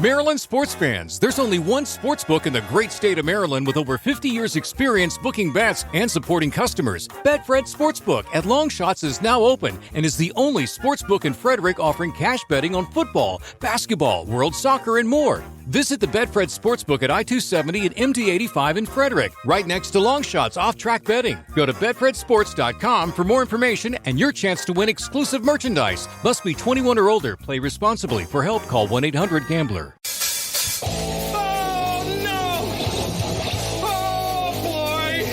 Maryland sports fans, there's only one sports book in the great state of Maryland with over 50 years experience booking bets and supporting customers. Betfred Sportsbook at Longshots is now open and is the only sportsbook in Frederick offering cash betting on football, basketball, world soccer, and more. Visit the Betfred Sportsbook at I-270 and MD-85 in Frederick, right next to Longshots off-track betting. Go to betfredsports.com for more information and your chance to win exclusive merchandise. Must be 21 or older. Play responsibly. For help, call 1-800-GAMBLER. Oh, no! Oh, boy!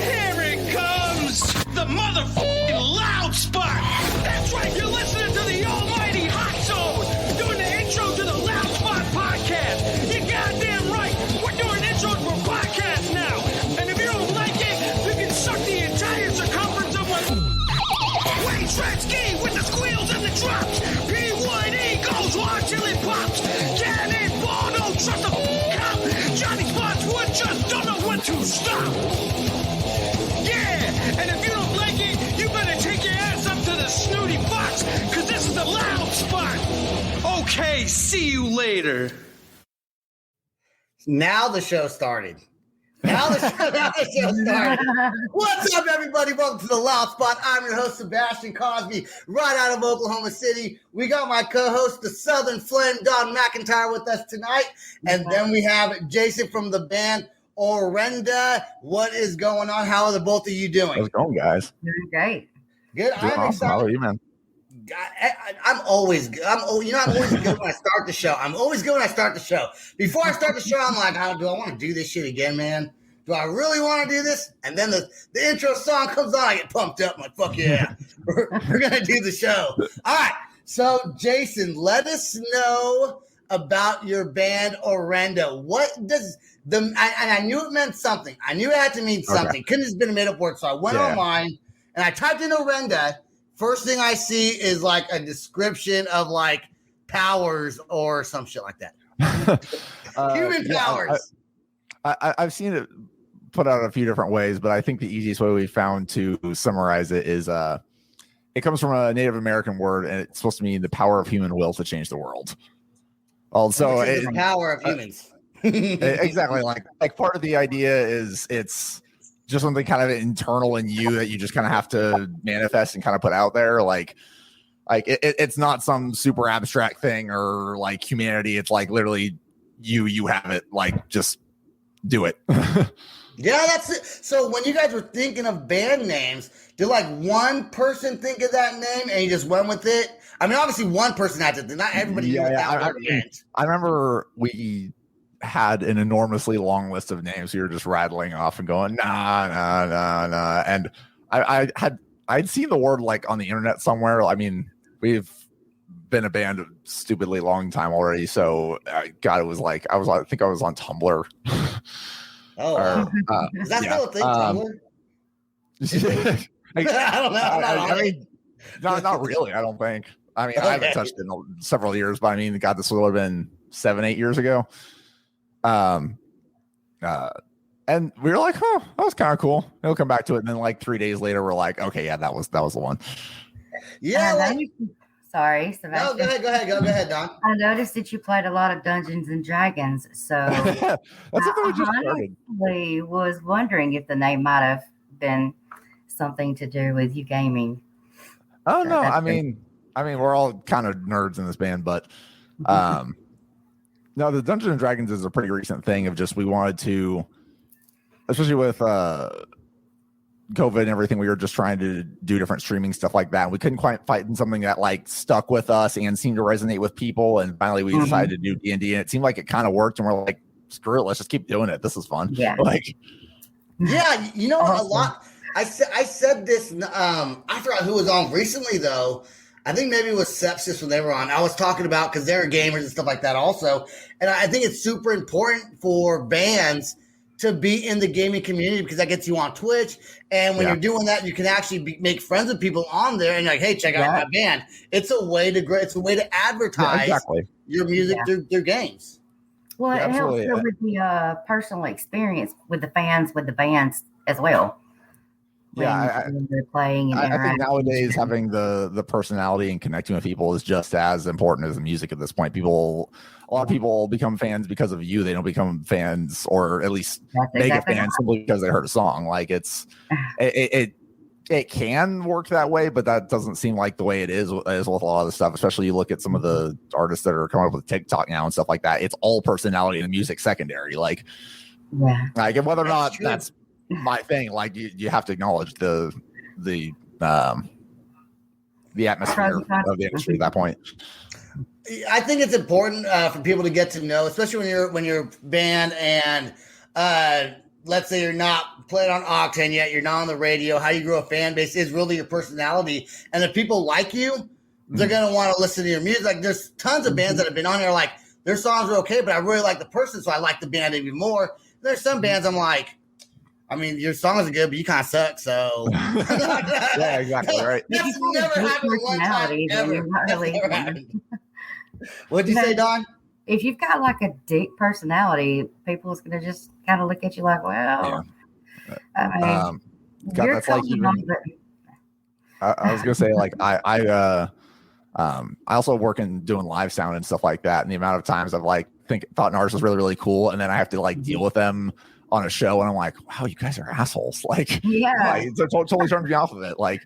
Here it comes! The motherfucking loud spot! That's right, you're listening to the almighty Hot Zone! Doing the intro to the Loud Spot podcast! You're goddamn right! We're doing intros for podcasts now! And if you don't like it, you can suck the entire circumference of my... Wayne Tretzky with the squeals and the drops! P1E goes hard till it pops! Cannonball, don't trust a cop! Johnny Spotswood just don't know when to stop! Yeah! And if you don't like it, you better take your ass up to the snooty box, cause this is the Loud Spot! Okay, see you later. Now the show started. Now the show started. What's up, everybody? Welcome to the Loud Spot. I'm your host, Sebastian Cosby, right out of Oklahoma City. We got my co-host, the Southern Flame, Don McIntyre, with us tonight. And then we have Jason from the band Orenda. What is going on? How are the both of you doing? How's it going, guys? Doing great. Good. Doing I'm awesome. excited. How are you, man? I'm always good. I'm always good when I start the show. I'm always good when I start the show. Before I start the show, I'm like, do I want to do this shit again, man? Do I really want to do this? And then the intro song comes on, I get pumped up. I'm like, fuck yeah. we're going to do the show. All right. So, Jason, let us know about your band, Orenda. What does I knew it meant something. I knew it had to mean something. Okay. Couldn't have been a made-up word. So I went online, and I typed in Orenda. First thing I see is like a description of like powers or some shit like that. Human powers. I've seen it put out a few different ways, but I think the easiest way we found to summarize it is it comes from a Native American word, and it's supposed to mean the power of human will to change the world. Also, the power of humans. Exactly. Like part of the idea is it's just something kind of internal in you that you just kind of have to manifest and kind of put out there. Like it's not some super abstract thing or like humanity. It's like literally you have it. Like just do it. Yeah, that's it. So when you guys were thinking of band names, did like one person think of that name and you just went with it? I mean, obviously one person had to. Not everybody. I remember we had an enormously long list of names. We were just rattling off and going, nah. And I'd seen the word like on the internet somewhere. I mean, we've been a band a stupidly long time already. So God, it was like, I think I was on Tumblr. Oh, is that still a thing, Tumblr? I don't know. I mean, not really. I don't think. I mean, I haven't touched it in several years, but I mean, God, this would have been 7-8 years ago. And we were like, "Oh, that was kind of cool." We'll come back to it, and then like 3 days later, we're like, "Okay, yeah, that was the one." Yeah. Sorry, Sebastian. No, go ahead, Don. I noticed that you played a lot of Dungeons and Dragons, so that's something we just started. I was wondering if the name might have been something to do with you gaming. Oh no, I mean, we're all kind of nerds in this band, but no, the Dungeons and Dragons is a pretty recent thing of just we wanted to, especially with COVID and everything, we were just trying to do different streaming stuff like that. We couldn't quite find something that like stuck with us and seemed to resonate with people. And finally we decided to do D&D, and it seemed like it kind of worked. And we're like, screw it, let's just keep doing it. This is fun. Yeah. Yeah. You know, a lot. I said this. I forgot who was on recently though. I think maybe it was Sepsis when they were on. I was talking about because they're gamers and stuff like that also. And I think it's super important for bands to be in the gaming community because that gets you on Twitch. And when you're doing that, you can actually make friends with people on there and you're like, hey, check out my band. It's a way to advertise your music through games. Well, it helps with the personal experience with the fans, with the bands as well. when they're playing and I think interacting. nowadays having the personality and connecting with people is just as important as the music at this point. A lot of people become fans because of you. They don't become fans, or at least mega fans, simply because they heard a song. Like it can work that way, but that doesn't seem like the way it is with a lot of the stuff. Especially you look at some of the artists that are coming up with TikTok now and stuff like that. It's all personality and the music secondary. Like and whether or not that's my thing, like you have to acknowledge the atmosphere of the industry at that point. I think it's important for people to get to know, especially when you're band and let's say you're not playing on Octane yet, you're not on the radio. How you grow a fan base is really your personality, and if people like you, they're gonna want to listen to your music. Like there's tons of bands that have been on here, like their songs are okay, but I really like the person, so I like the band even more. There's some bands I'm like, I mean, your songs are good, but you kind of suck. So yeah, exactly right. That's never happened one time ever. What'd you say, Don? If you've got like a dick personality, people is gonna just kind of look at you like, well, I mean, God, that's like even, I was gonna say, like I also work in doing live sound and stuff like that, and the amount of times I've thought an artist was really, really cool, and then I have to like deal with them on a show, and I'm like, wow, you guys are assholes. Like, it totally turns me off of it. Like,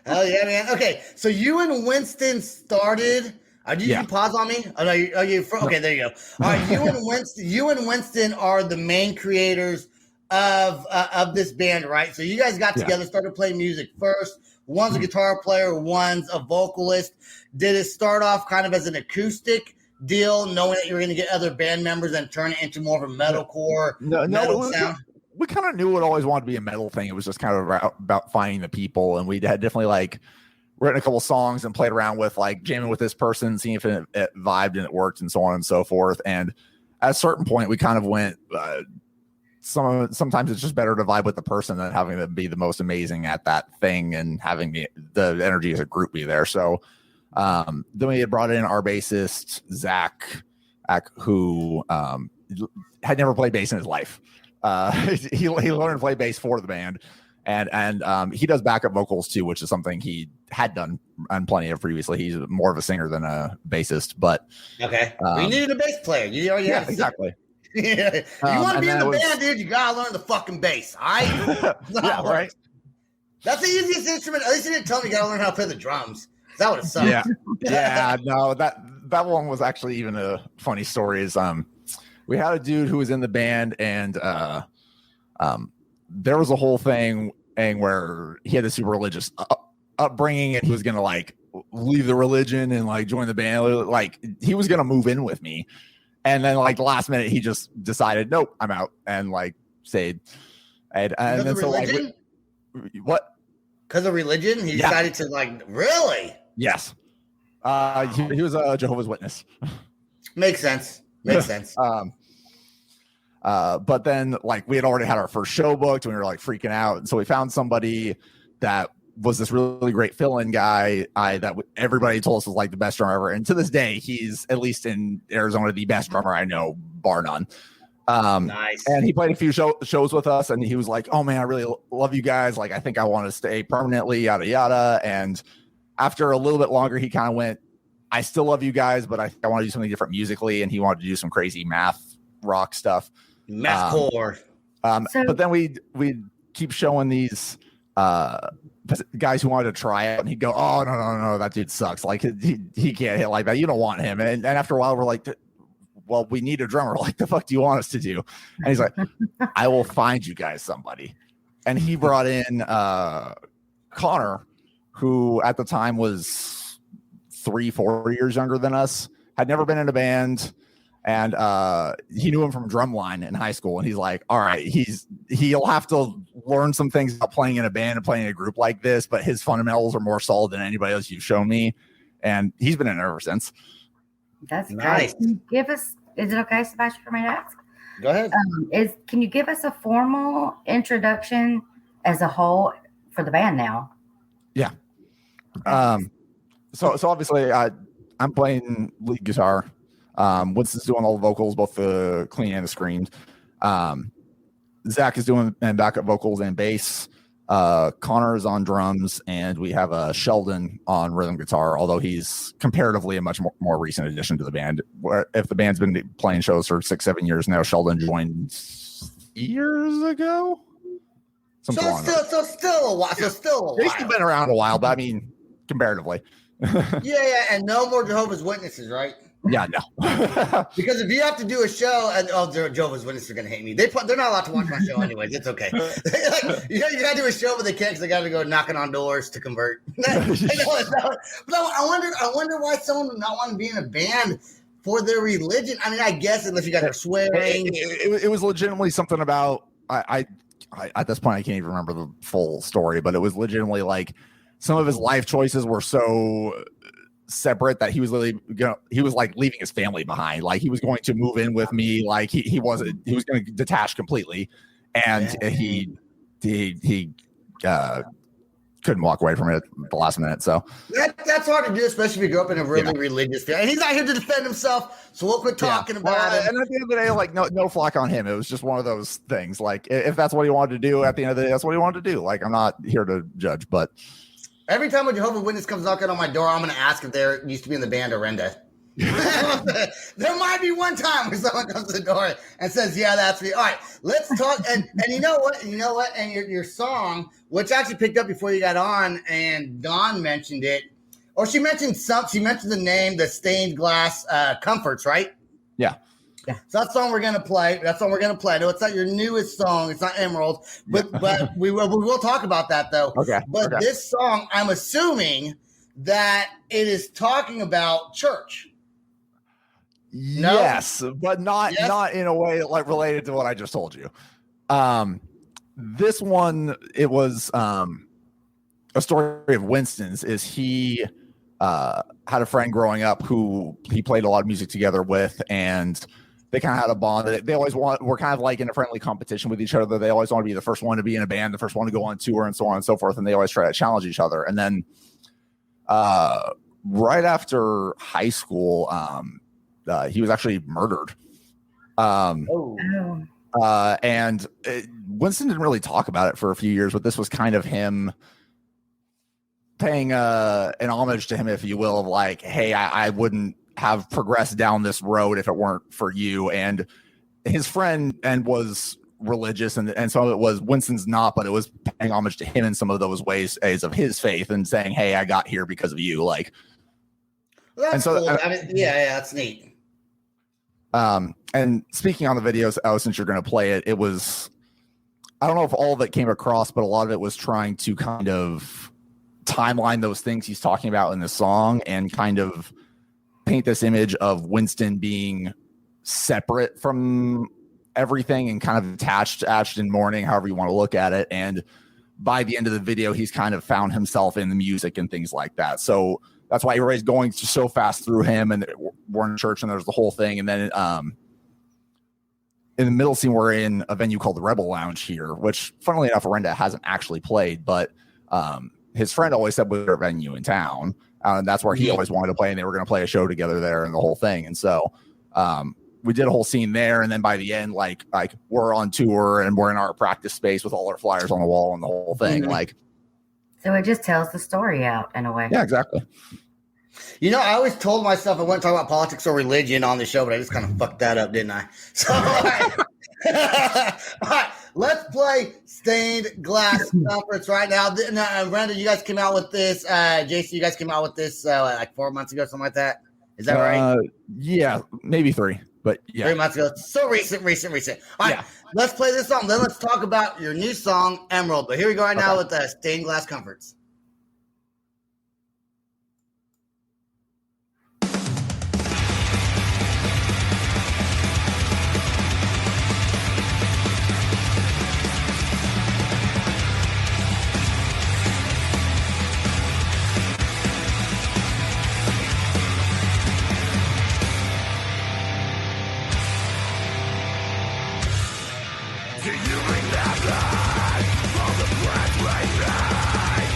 hell yeah, man. Okay, so you and Winston started. You can pause on me. Oh no, okay, there you go. All right, you and Winston are the main creators of this band, right? So you guys got together, started playing music first. One's a guitar player, one's a vocalist. Did it start off kind of as an acoustic deal, knowing that you were going to get other band members and turn it into more of a metalcore metal sound? We kind of knew it always wanted to be a metal thing. It was just kind of about finding the people, and we had definitely like written a couple songs and played around with like jamming with this person, seeing if it vibed and it worked, and so on and so forth. And at a certain point, we kind of went. Sometimes it's just better to vibe with the person than having them be the most amazing at that thing and having the energy as a group be there. So then we had brought in our bassist Zach, who had never played bass in his life. He learned to play bass for the band, and he does backup vocals too, which is something he had done on plenty of previously. He's more of a singer than a bassist, but we needed a bass player. You already have exactly. You want to be in the band, dude? You gotta learn the fucking bass. Right. That's the easiest instrument. At least you didn't tell me you gotta learn how to play the drums. That would have sucked. Yeah. No, that one was actually even a funny story. Is we had a dude who was in the band, and there was a whole thing where he had a super religious upbringing, and he was gonna like leave the religion and like join the band. Like he was gonna move in with me. And then, like the last minute, he just decided, "Nope, I'm out," and like stayed. And then so religion? Like, what? Because of religion, he decided to like really. Yes, he was a Jehovah's Witness. Makes sense. But then, like we had already had our first show booked, and we were like freaking out, and so we found somebody that was this really great fill-in guy that everybody told us was like the best drummer ever. And to this day, he's, at least in Arizona, the best drummer I know, bar none. Nice. And he played a few shows with us, and he was like, oh man, I really love you guys. Like, I think I want to stay permanently, yada, yada. And after a little bit longer, he kind of went, I still love you guys, but I think I want to do something different musically. And he wanted to do some crazy math rock stuff. Mathcore. But then we'd keep showing these guys who wanted to try it, and he'd go, oh no, that dude sucks, like he can't hit like that, you don't want him. And after a while we're like, well, we need a drummer, like the fuck do you want us to do? And he's like, I will find you guys somebody. And he brought in Connor, who at the time was 3-4 years younger than us, had never been in a band, and he knew him from Drumline in high school. And he's like, all right, he'll have to learn some things about playing in a band and playing in a group like this, but his fundamentals are more solid than anybody else you've shown me. And he's been in it ever since. That's nice. Can you give us, is it okay, Sebastian, for me to ask? Go ahead. Can you give us a formal introduction as a whole for the band now? Yeah. So obviously I'm playing lead guitar. Winston's doing all the vocals, both the clean and the screamed. Zach is doing backup vocals and bass. Connor is on drums, and we have Sheldon on rhythm guitar, although he's comparatively a much more recent addition to the band. Where if the band's been playing shows for 6-7 years now, Sheldon joined years ago. So still a while. He's been around a while, but I mean, comparatively. yeah, and no more Jehovah's Witnesses, right? Yeah, no. Because if you have to do a show, and Jehovah's Witnesses are going to hate me. They're not allowed to watch my show anyways. It's okay. You got to do a show, but they can't because they got to go knocking on doors to convert. But I wonder why someone would not want to be in a band for their religion. I mean, I guess unless you guys are swearing. It was legitimately something about I at this point I can't even remember the full story, but it was legitimately like some of his life choices were so separate that he was literally he was like leaving his family behind. Like he was going to move in with me. Like he was going to detach completely, and he couldn't walk away from it at the last minute. So that's hard to do, especially if you grew up in a really religious family. And he's not here to defend himself, so we'll quit talking about it. And at the end of the day, like no flack on him. It was just one of those things. Like if that's what he wanted to do, at the end of the day, that's what he wanted to do. Like I'm not here to judge, but every time a Jehovah's Witness comes knocking on my door, I'm going to ask if they used to be in the band Orenda. There might be one time where someone comes to the door and says, "Yeah, that's me." All right, let's talk. And you know what? And your song, which actually picked up before you got on, and Dawn mentioned it, or she mentioned the name, the Stained Glass Comforts, right? Yeah. So that song we're gonna play. I know it's not your newest song. It's not Emerald, but we will talk about that though. Okay. But this song, I'm assuming that it is talking about church. No? Yes, but not in a way like related to what I just told you. This one, it was a story of Winston's. Is he had a friend growing up who he played a lot of music together with, and they kind of had a bond. They always were kind of like in a friendly competition with each other. They always want to be the first one to be in a band, the first one to go on tour, and so on and so forth. And they always try to challenge each other. And then right after high school, he was actually murdered. And Winston didn't really talk about it for a few years, but this was kind of him paying an homage to him, if you will, of like, hey, I wouldn't have progressed down this road if it weren't for you. And his friend was religious, and some of it was Winston's not, but it was paying homage to him in some of those ways of his faith and saying, hey, I got here because of you. Like, well, that's cool. I mean, that's neat. And speaking on the videos, since you're going to play it, it was, I don't know if all of it came across, but a lot of it was trying to kind of timeline those things he's talking about in the song and kind of paint this image of Winston being separate from everything and kind of attached to Ashton Mourning, however you want to look at it. And by the end of the video, he's kind of found himself in the music and things like that. So that's why everybody's going so fast through him, and we're in church and there's the whole thing. And then in the middle scene, we're in a venue called the Rebel Lounge here, which funnily enough, Orenda hasn't actually played, but his friend always said was their venue in town. And that's where he always wanted to play, and they were going to play a show together there and the whole thing. And so we did a whole scene there. And then by the end, like we're on tour and we're in our practice space with all our flyers on the wall and the whole thing. Mm-hmm. So it just tells the story out in a way. Yeah, exactly. You know, I always told myself I wouldn't talk about politics or religion on the show, but I just kind of fucked that up, didn't I? So, all right, let's play Stained Glass Comforts right now. Brenda, you guys came out with this. Jason, you guys came out with this like 4 months ago, something like that. Is that right? Yeah, maybe 3, but yeah. 3 months ago. So recent. All right, let's play this song. Then let's talk about your new song, Emerald. But here we go right now with Stained Glass Comforts. Do you remember all the breath we had?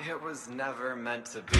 It was never meant to be.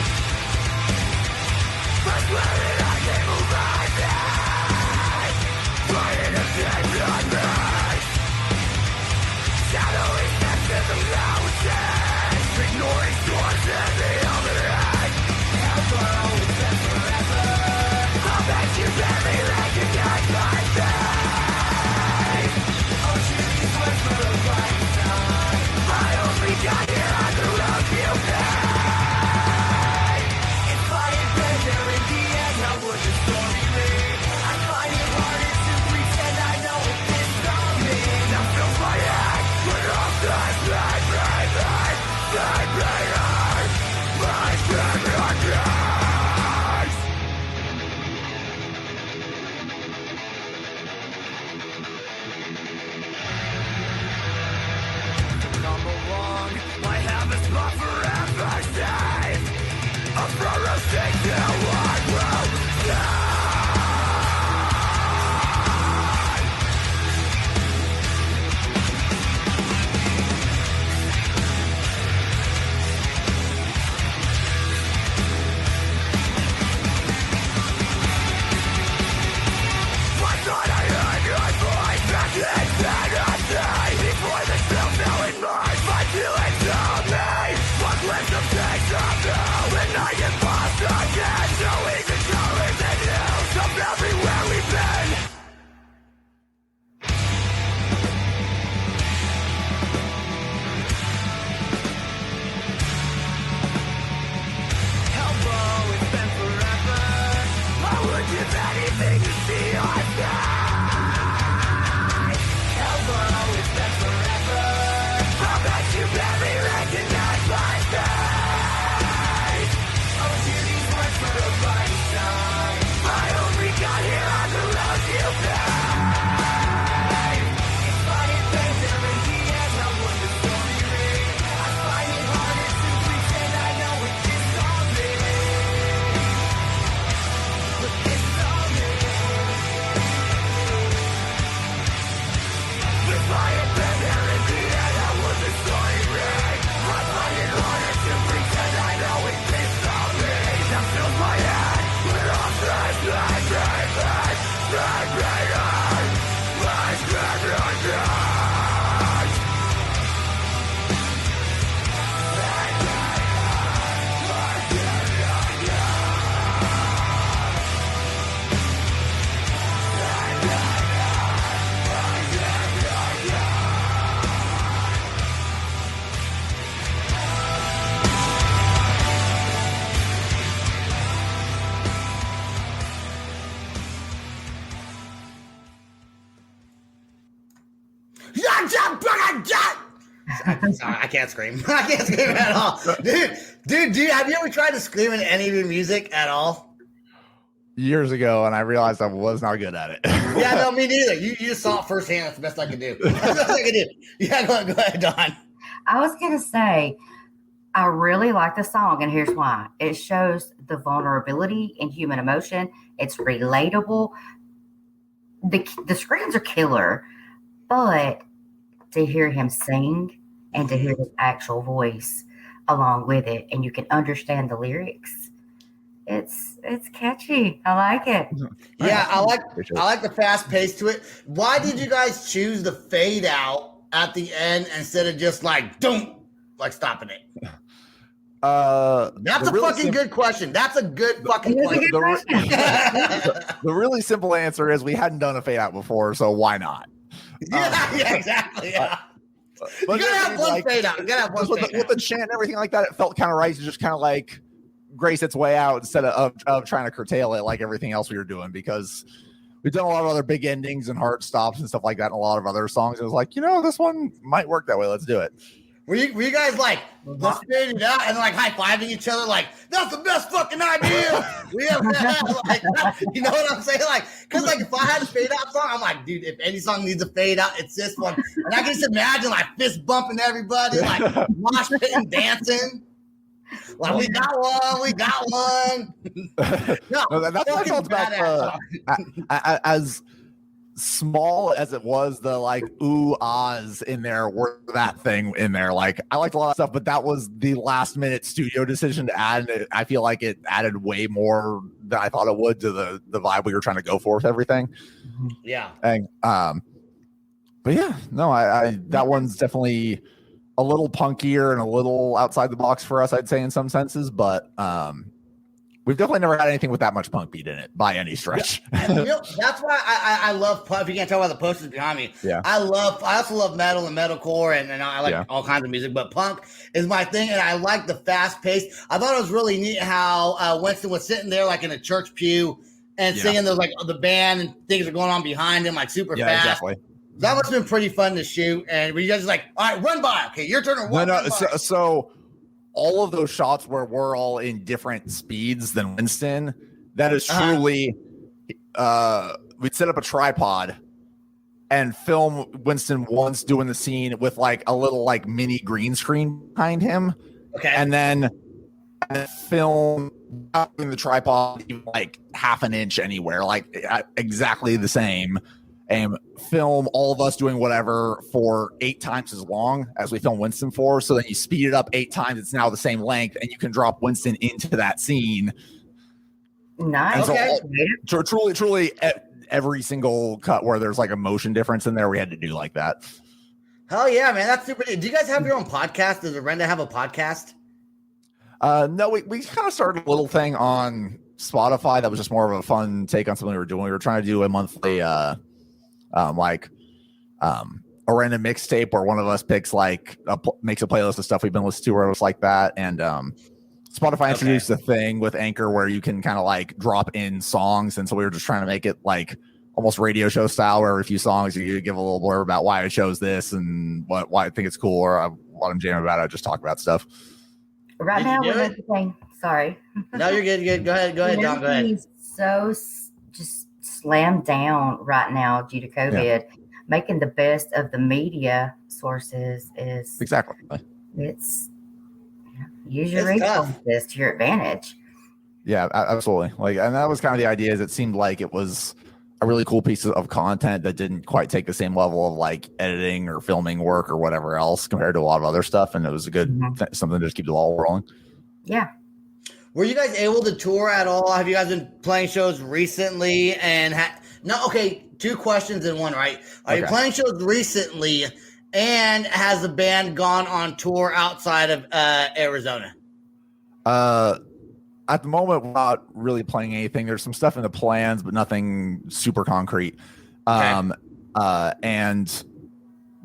Sorry, I can't scream. I can't scream at all. Dude, have you ever tried to scream in any of your music at all? Years ago, and I realized I was not good at it. Yeah, no, me neither. You just saw it firsthand. That's the best I could do. That's the best I could do. Yeah, go ahead, Dawn. I was going to say, I really like the song, and here's why. It shows the vulnerability in human emotion. It's relatable. The screams are killer, but to hear him sing and to hear his actual voice along with it, and you can understand the lyrics, it's catchy. I like it. Yeah, I like the fast pace to it. Why did you guys choose the fade out at the end instead of just like stopping it? That's a fucking good question. That's a good fucking question. The really simple answer is we hadn't done a fade out before, so why not? Yeah, exactly. Yeah. But you gotta have one fade out. You gotta have one fade out. With the chant and everything like that, it felt kind of right to just kind of like grace its way out instead of trying to curtail it like everything else we were doing, because we've done a lot of other big endings and hard stops and stuff like that in a lot of other songs. It was like, this one might work that way. Let's do it. Were you guys like let's fade it out and like high fiving each other like that's the best fucking idea? We have like you know what I'm saying? Like because like if I had a fade out song, I'm like, dude, if any song needs a fade out, it's this one. And I can just imagine like fist bumping everybody, like mosh pitting, dancing. Like we got one. No, that's what I felt about as small as it was, the like ooh ahs in there were that thing in there. Like I liked a lot of stuff, but that was the last minute studio decision to add. And I feel like it added way more than I thought it would to the vibe we were trying to go for with everything. Yeah. And but yeah, no, I that one's definitely a little punkier and a little outside the box for us, I'd say in some senses, but we've definitely never had anything with that much punk beat in it by any stretch. Yeah. You know, that's why I love punk. If you can't tell by the posters behind me, yeah. I also love metal and metalcore, and I like all kinds of music. But punk is my thing, and I like the fast pace. I thought it was really neat how Winston was sitting there like in a church pew and singing those like the band and things are going on behind him like super fast. Exactly. That must have been pretty fun to shoot. And we guys like, all right, run by. Okay, your turn to run. So all of those shots where we're all in different speeds than Winston, that is truly we'd set up a tripod and film Winston once doing the scene with like a little like mini green screen behind him. Okay. And then film in the tripod like half an inch anywhere, like exactly the same. And film all of us doing whatever for 8 times as long as we film Winston for. So then you speed it up 8 times. It's now the same length, and you can drop Winston into that scene. Nice. So truly, every single cut where there's like a motion difference in there, we had to do like that. Hell yeah, man! That's super. Do you guys have your own podcast? Does Orenda have a podcast? No, we kind of started a little thing on Spotify that was just more of a fun take on something we were doing. We were trying to do a monthly Orenda mixtape where one of us picks like makes a playlist of stuff we've been listening to or it's like that. And Spotify introduced a thing with Anchor where you can kind of like drop in songs, and so we were just trying to make it like almost radio show style, where a few songs you give a little blurb about why I chose this and why I think it's cool, or what I'm jamming about. I just talk about stuff. Right now, we're everything. Sorry. No, you're good. Go ahead, John. Go ahead. So just slammed down right now due to COVID. Yeah. Making the best of the media sources is exactly. It's use your resources to your advantage. Yeah, absolutely. Like, and that was kind of the idea. Is it seemed like it was a really cool piece of content that didn't quite take the same level of like editing or filming work or whatever else compared to a lot of other stuff, and it was a good something to just keep the ball rolling. Yeah. Were you guys able to tour at all? Have you guys been playing shows recently? And two questions in one, right? Are you playing shows recently? And has the band gone on tour outside of Arizona? At the moment, we're not really playing anything. There's some stuff in the plans, but nothing super concrete. And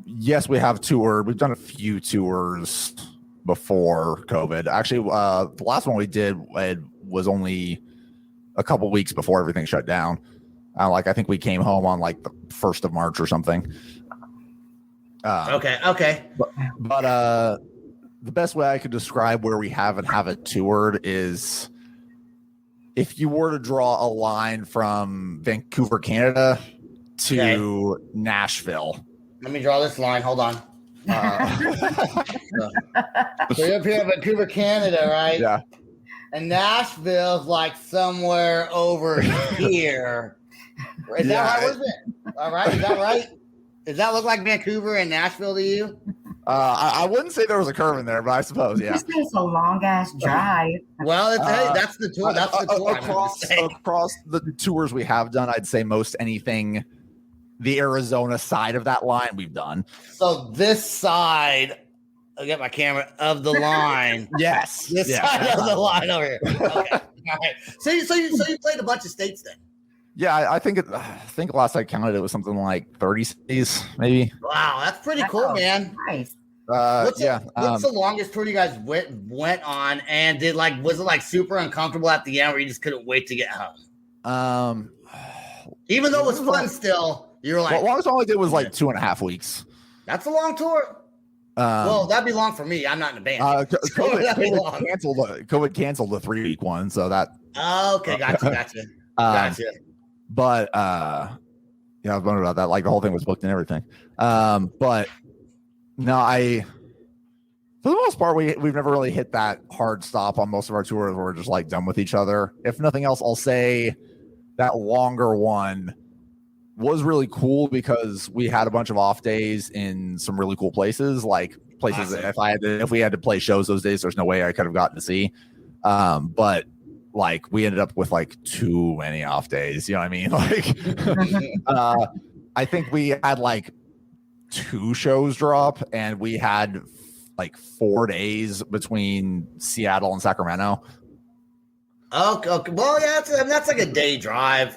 yes, we have toured. We've done a few tours before COVID. Actually, the last one we did was only a couple weeks before everything shut down. I think we came home on like the 1st of March or something. Okay. But the best way I could describe where we haven't toured is if you were to draw a line from Vancouver, Canada to Nashville. Let me draw this line. Hold on. So you're up here in Vancouver, Canada, right? Yeah. And Nashville's like somewhere over here. Is that right? What is it? All right. Is that right? Does that look like Vancouver and Nashville to you? I wouldn't say there was a curve in there, but I suppose, yeah. It's a long ass drive. Well, that's the tour. That's the tour. Across the tours we have done, I'd say most anything the Arizona side of that line we've done. So this side, I'll get my camera of the line. Yes. This side of the line over here. Okay. All right. So you played a bunch of states then? Yeah, I think last I counted it was something like 30 cities, maybe. Wow, that's pretty cool, man. Nice. What's the longest tour you guys went on? And was it like super uncomfortable at the end where you just couldn't wait to get home? Even though it was fun still, you were like, the longest one I did was like 2.5 weeks. That's a long tour. Well, that'd be long for me. I'm not in a band. COVID canceled the 3-week one, so that. Okay, gotcha. But yeah, I was wondering about that. Like the whole thing was booked and everything. But no, for the most part, we've never really hit that hard stop on most of our tours. Where we're just like done with each other. If nothing else, I'll say that longer one was really cool because we had a bunch of off days in some really cool places, like places that if we had to play shows those days, there's no way I could have gotten to see. But like we ended up with like too many off days. You know what I mean? Like, I think we had like 2 shows drop, and we had like 4 days between Seattle and Sacramento. Okay. Well, yeah, that's like a day drive.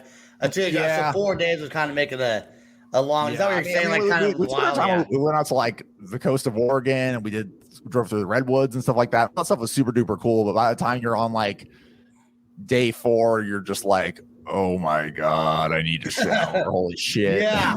So 4 days was kind of making a long. Is that what you're saying? Like kind of wild. We went out to like the coast of Oregon, and we drove through the redwoods and stuff like that. That stuff was super duper cool. But by the time you're on like day 4, you're just like, oh my god, I need to shower. Holy shit. Yeah.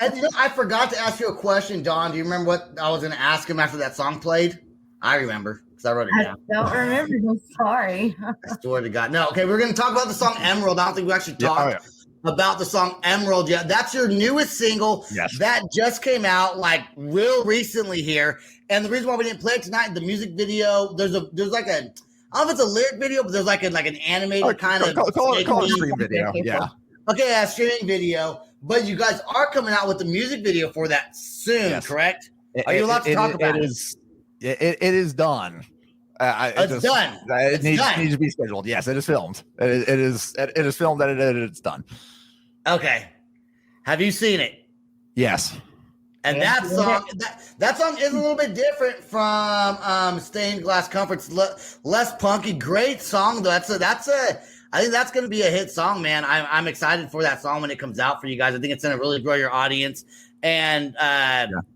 And I forgot to ask you a question, Don. Do you remember what I was going to ask him after that song played? I remember because I wrote it down. I don't remember. I'm sorry. I swear to God. No, okay, we're going to talk about the song Emerald. I don't think we actually talked about the song Emerald yet. That's your newest single. Yes. That just came out like real recently here. And the reason why we didn't play it tonight, the music video, there's like a, I don't know if it's a lyric video, but there's like an animated kind of call it a stream video. Yeah. Okay, a streaming video. But you guys are coming out with the music video for that soon, correct? Are you allowed to talk about it? It is done. It's done. It needs to be scheduled. Yes, it is filmed. It is filmed. It's done. Okay. Have you seen it? Yes. And that song is a little bit different from Stained Glass Comfort's less punky. Great song though. I think that's going to be a hit song, man. I'm excited for that song when it comes out for you guys. I think it's going to really grow your audience. And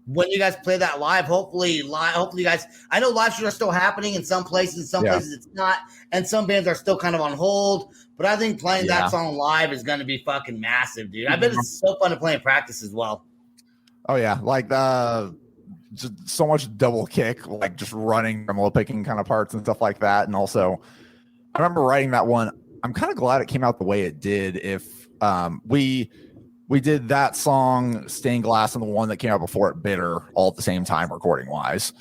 when you guys play that live, hopefully you guys. I know live shows are still happening in some places. Some places it's not, and some bands are still kind of on hold. But I think playing that song live is going to be fucking massive, dude. I bet it's so fun to play in practice as well. Oh yeah, like just so much double kick, like just running, tremolo picking kind of parts and stuff like that. And also, I remember writing that one. I'm kind of glad it came out the way it did. If we did that song, Stained Glass, and the one that came out before it, Bitter, all at the same time, recording wise.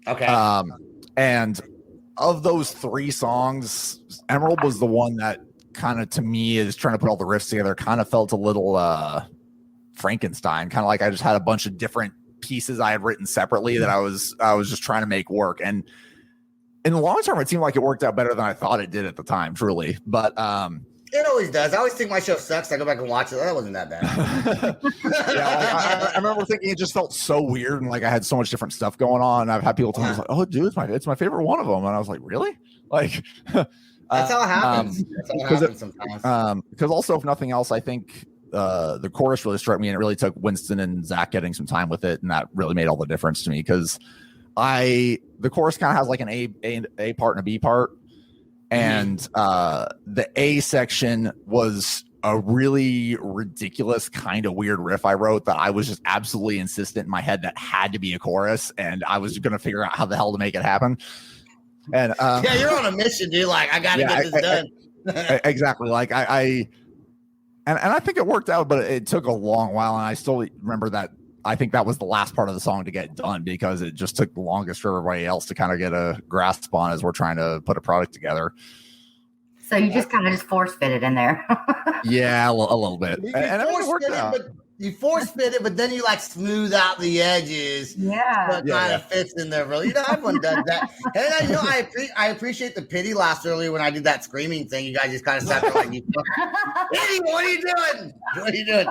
Okay. And of those 3 songs, Emerald was the one that kind of, to me, is trying to put all the riffs together. Kind of felt a little Frankenstein, kind of like I just had a bunch of different pieces I had written separately that I was just trying to make work. And in the long term, it seemed like it worked out better than I thought it did at the time, truly. But it always does. I always think my show sucks. I go back and watch it. That wasn't that bad. I remember thinking it just felt so weird, and like I had so much different stuff going on. I've had people tell me like, "Oh, dude, it's my favorite one of them," and I was like, "Really?" Like that's how it happens. That's how it happens sometimes. Because also, if nothing else, I think the chorus really struck me, and it really took Winston and Zach getting some time with it, and that really made all the difference to me. Because the chorus kind of has like an A part and a B part. And the A section was a really ridiculous kind of weird riff I wrote that I was just absolutely insistent in my head that had to be a chorus, and I was going to figure out how the hell to make it happen. And yeah, you're on a mission, dude. Like, I got to get this done. Exactly. Like I think it worked out, but it took a long while, and I still remember that. I think that was the last part of the song to get done because it just took the longest for everybody else to kind of get a grasp on as we're trying to put a product together. So you just kind of force fit it in there. Yeah, a little bit. And it worked out. You force fit it, but then you like smooth out the edges. Yeah. So it kind of fits in there, really. You know, everyone does that. And I appreciate the pity last earlier when I did that screaming thing. You guys just kind of sat there like, "Pity, what are you doing? What are you doing?"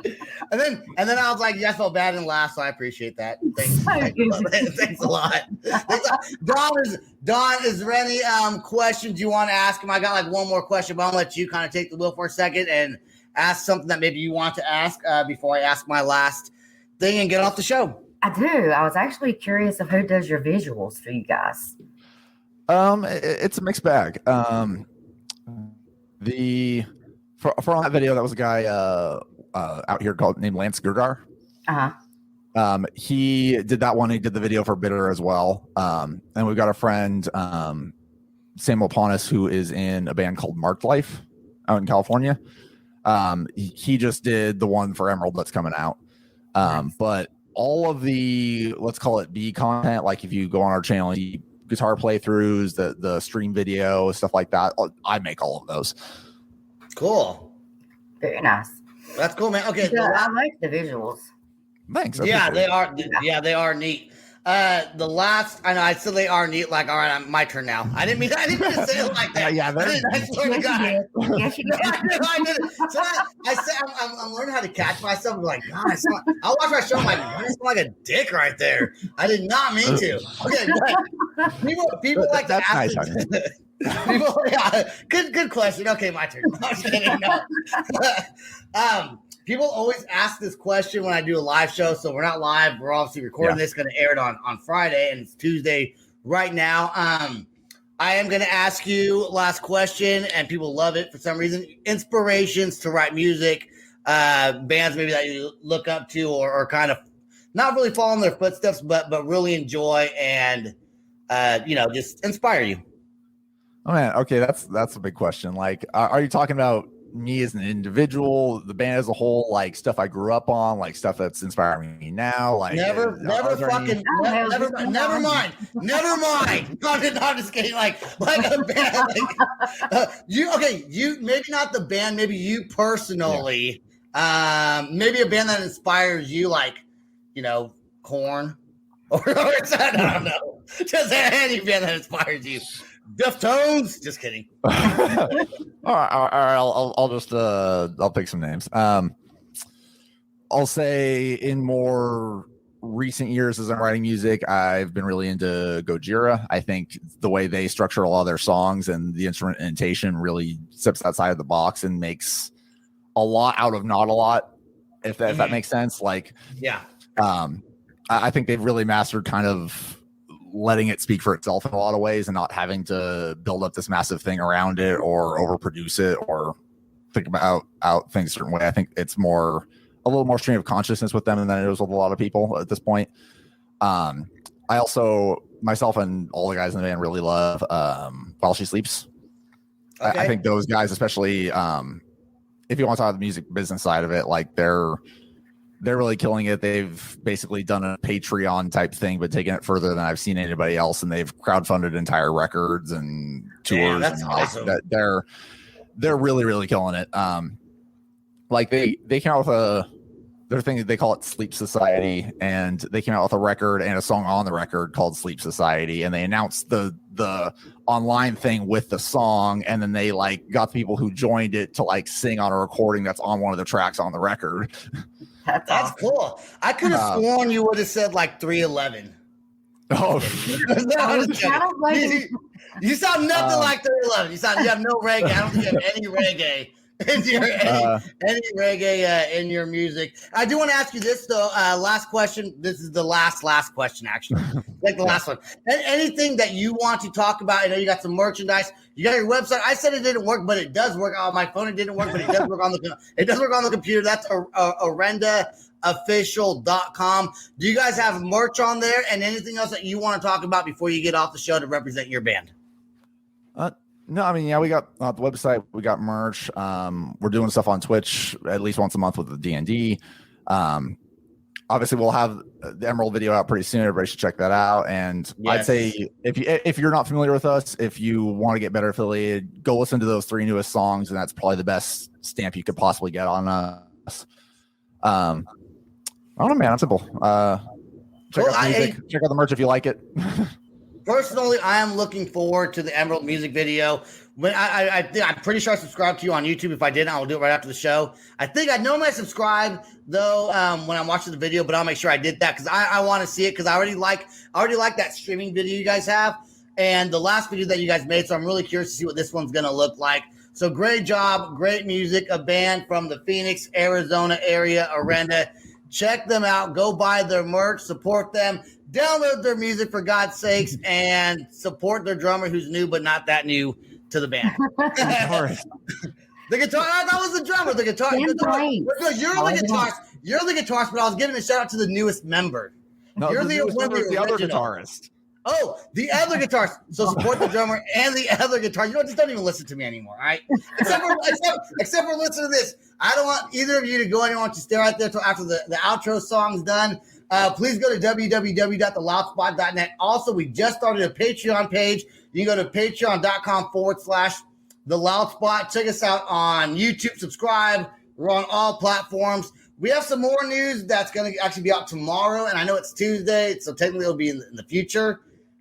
And then I was like, "Yeah, I felt bad and laughed." So I appreciate that. Thanks a lot. Don, is there any questions you want to ask him? I got like one more question, but I'm gonna let you kind of take the wheel for a second and ask something that maybe you want to ask before I ask my last thing and get off the show. I do. I was actually curious of who does your visuals for you guys. It's a mixed bag. For that video, that was a guy out here named Lance Gurgar. He did that one. He did the video for Bitter as well. And we've got a friend, Samuel Ponis, who is in a band called Marked Life out in California. He just did the one for Emerald that's coming out. But all of the, let's call it B content, like if you go on our channel, guitar playthroughs, the stream video, stuff like that, I make all of those. Cool. Very nice. That's cool, man. Okay. Yeah, I like the visuals. Thanks. Yeah, they are. Yeah, they are neat. The last, I know I said they are neat. Like, all right, my turn now. I didn't mean to say it like that. Yeah, I swear to God. Yes, you did. I did it. So I said, I'm learning how to catch myself. I'm like, God, I'll watch my show. I'm like, I sound like a dick right there. I did not mean to. Okay, but people like to ask. Nice, People, yeah, good question. Okay, my turn. I'm just kidding, no. People always ask this question when I do a live show. So we're not live. We're obviously recording this. Going to air it on Friday, and it's Tuesday right now. I am going to ask you last question, and people love it for some reason. Inspirations to write music, bands maybe that you look up to, or kind of not really follow in their footsteps, but really enjoy and just inspire you. Oh man, okay, that's a big question. Like, are you talking about me as an individual, the band as a whole, like stuff I grew up on, like stuff that's inspiring me now? Like, never mind. Not just kidding. Like a band. You maybe not the band, maybe you personally. Yeah. Maybe a band that inspires you, like Korn, or I don't know, just any band that inspires you. Deftones. Just kidding. all right. I'll just I'll pick some names. I'll say in more recent years as I'm writing music, I've been really into Gojira. I think the way they structure a lot of their songs and the instrumentation really steps outside of the box and makes a lot out of not a lot. If that makes sense. Like, yeah. I think they've really mastered kind of letting it speak for itself in a lot of ways and not having to build up this massive thing around it or overproduce it or think about things a certain way. I think it's a little more stream of consciousness with them than it is with a lot of people at this point. I also, myself and all the guys in the band, really love While She Sleeps. Okay. I think those guys, especially if you want to talk about the music business side of it, like they're really killing it. They've basically done a Patreon type thing, but taken it further than I've seen anybody else. And they've crowdfunded entire records and tours. Yeah, that's awesome. They're really, really killing it. Like they came out with their thing, they call it Sleep Society. And they came out with a record and a song on the record called Sleep Society. And they announced the online thing with the song. And then they got the people who joined it to sing on a recording that's on one of the tracks on the record. That's awesome. Cool. I could have sworn you would have said 311. Oh, you sound nothing like 311. You have no reggae. I don't think you have any reggae any reggae in your music. I do want to ask you this though. Last question. This is the last question actually. Like the last one. Anything that you want to talk about? I know you got some merchandise. You got your website. I said it didn't work, but it does work. On my phone it didn't work, but it does work on the computer. That's OrendaOfficial.com. Do you guys have merch on there and anything else that you want to talk about before you get off the show to represent your band? No, I mean, yeah, we got the website, we got merch. We're doing stuff on Twitch at least once a month with the D&D. Obviously, we'll have the Emerald video out pretty soon. Everybody should check that out. And yes. I'd say if you're not familiar with us, if you want to get better affiliated, go listen to those 3 newest songs, and that's probably the best stamp you could possibly get on us. I don't know, man. It's simple. Check out the music. Check out the merch if you like it. Personally, I am looking forward to the Emerald music video. When I'm pretty sure I subscribed to you on YouTube. If I didn't, I will do it right after the show. I think I normally subscribe though when I'm watching the video, but I'll make sure I did that because I want to see it because I already like that streaming video you guys have and the last video that you guys made. So I'm really curious to see what this one's gonna look like. So great job, great music, a band from the Phoenix, Arizona area, Orenda. Check them out. Go buy their merch. Support them. Download their music for God's sakes and support their drummer who's new but not that new to the band. The guitar, that was the drummer. The guitar. You're the guitarist. You're the guitarist, but I was giving a shout out to the newest member. No, You're the other guitarist. Oh, the other guitarist. So support the drummer and the other guitar. You know what? Just don't even listen to me anymore, all right? Except for listen to this. I don't want either of you to go anywhere. To stay right there until after the outro song's done. Please go to www.theloudspot.net. Also, we just started a Patreon page. You can go to patreon.com/theloudspot. Check us out on YouTube. Subscribe. We're on all platforms. We have some more news that's going to actually be out tomorrow, and I know it's Tuesday, so technically it'll be in the future.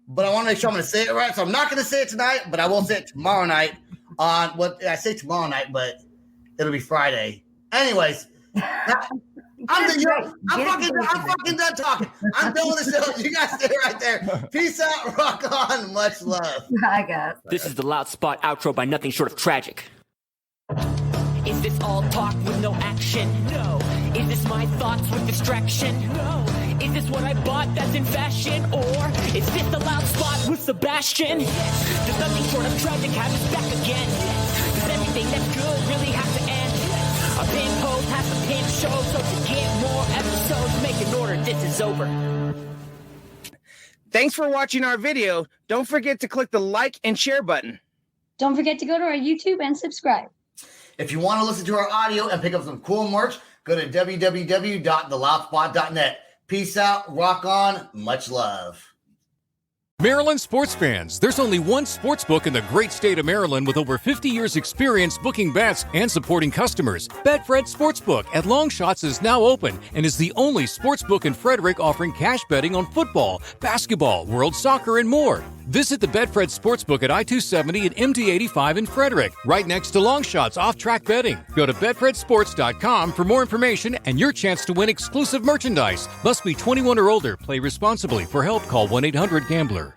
But I want to make sure I'm going to say it right, so I'm not going to say it tonight, but I will say it tomorrow night. On what I say tomorrow night, but it'll be Friday. Anyways, I'm fucking done talking. I'm done with the show. You guys stay right there. Peace out. Rock on. Much love. Bye, guys. This is the Loud Spot outro by nothing short of tragic. Is this all talk with no action? No. Is this my thoughts with distraction? No. Is this what I bought that's in fashion? Or is this the Loud Spot with Sebastian? Yes. Does nothing short of tragic have us back again? Yes. Does everything that's good really have to end? Yes. A pin post has a pin show, so to get more episodes, make an order, this is over. Thanks for watching our video. Don't forget to click the like and share button. Don't forget to go to our YouTube and subscribe. If you want to listen to our audio and pick up some cool merch, go to www.theloudspot.net. Peace out, rock on, much love. Maryland sports fans, there's only one sports book in the great state of Maryland with over 50 years experience booking bets and supporting customers. Betfred Sportsbook at Longshots is now open and is the only sportsbook in Frederick offering cash betting on football, basketball, world soccer, and more. Visit the Betfred Sportsbook at I-270 and MD-85 in Frederick, right next to Longshots off-track betting. Go to betfredsports.com for more information and your chance to win exclusive merchandise. Must be 21 or older. Play responsibly. For help, call 1-800-GAMBLER.